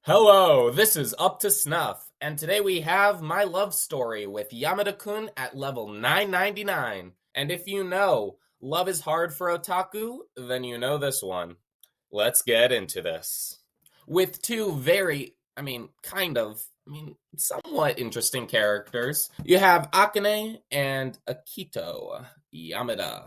Hello, this is Up to Snuff, and today we have my love story with Yamada-kun at level 999. And if you know love is hard for otaku, then you know this one. Let's get into this. With two somewhat interesting characters. You have Akane and Akito Yamada.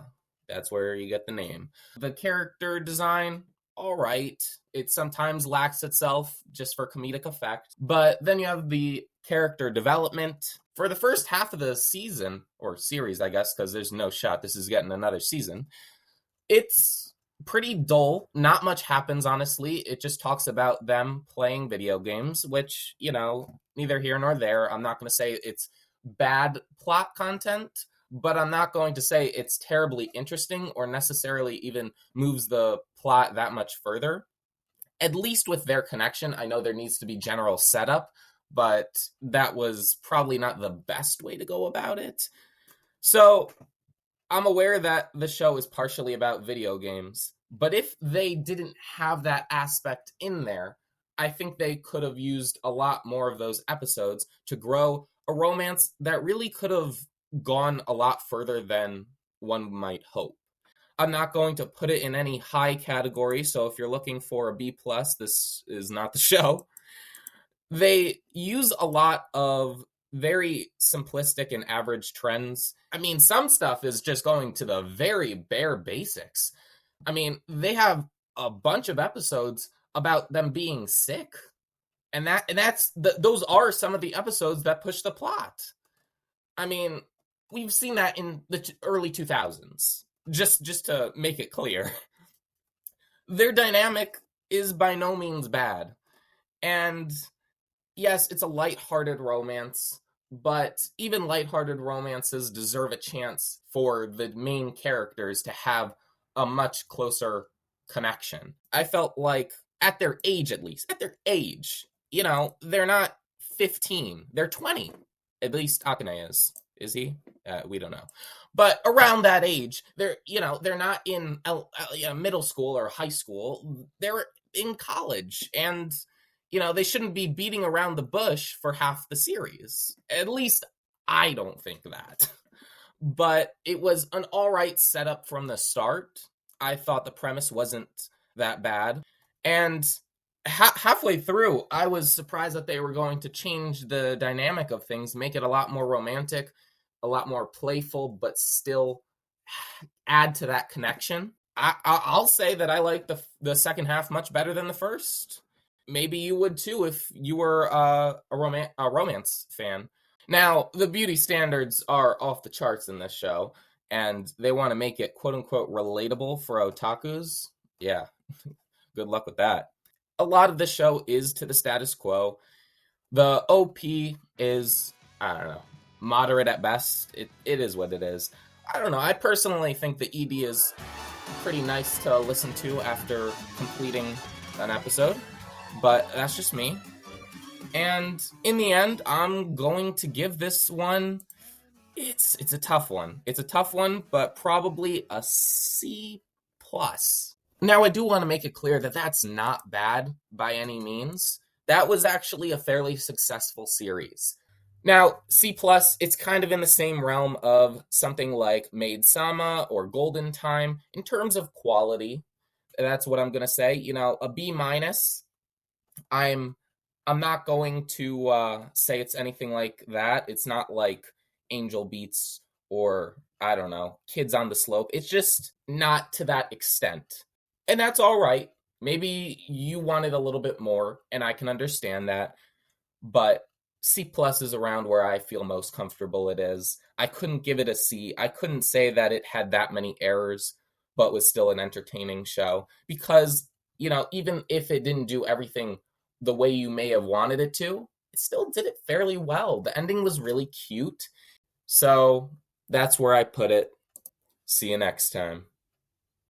That's where you get the name. The character design, all right. It sometimes lacks itself just for comedic effect. But then you have the character development. For the first half of the season, or series, I guess, because there's no shot this is getting another season, it's pretty dull. Not much happens, honestly. It just talks about them playing video games, which, neither here nor there. I'm not going to say it's bad plot content, but I'm not going to say it's terribly interesting or necessarily even moves the plot that much further. At least with their connection. I know there needs to be general setup, but that was probably not the best way to go about it. So I'm aware that the show is partially about video games, but if they didn't have that aspect in there, I think they could have used a lot more of those episodes to grow a romance that really could have gone a lot further than one might hope. I'm not going to put it in any high category, so if you're looking for a B+, this is not the show. They use a lot of very simplistic and average trends. Some stuff is just going to the very bare basics. They have a bunch of episodes about them being sick, and those are some of the episodes that push the plot. We've seen that in the early 2000s. Just to make it clear, their dynamic is by no means bad. And yes, it's a lighthearted romance, but even lighthearted romances deserve a chance for the main characters to have a much closer connection. I felt like at their age, they're not 15, they're 20. At least Akane is. Is he? We don't know. But around that age, they're not in middle school or high school. They're in college, and they shouldn't be beating around the bush for half the series. At least I don't think that. But it was an all right setup from the start. I thought the premise wasn't that bad, and halfway through, I was surprised that they were going to change the dynamic of things, make it a lot more romantic, a lot more playful, but still add to that connection. I'll say that I like the second half much better than the first. Maybe you would too if you were a romance fan. Now, the beauty standards are off the charts in this show, and they want to make it quote-unquote relatable for otakus. Yeah, good luck with that. A lot of the show is to the status quo. The OP is, I don't know, moderate at best. It is what it is. I don't know. I personally think the ED is pretty nice to listen to after completing an episode, but that's just me. And in the end, I'm going to give this one, it's a tough one. It's a tough one, but probably a C+. Now, I do want to make it clear that that's not bad by any means. That was actually a fairly successful series. Now, C+, it's kind of in the same realm of something like Maid-sama or Golden Time in terms of quality. That's what I'm going to say. A B-. I'm not going to say it's anything like that. It's not like Angel Beats or, I don't know, Kids on the Slope. It's just not to that extent. And that's all right. Maybe you wanted a little bit more, and I can understand that. But C+ is around where I feel most comfortable it is. I couldn't give it a C. I couldn't say that it had that many errors, but was still an entertaining show. Because, even if it didn't do everything the way you may have wanted it to, it still did it fairly well. The ending was really cute. So that's where I put it. See you next time.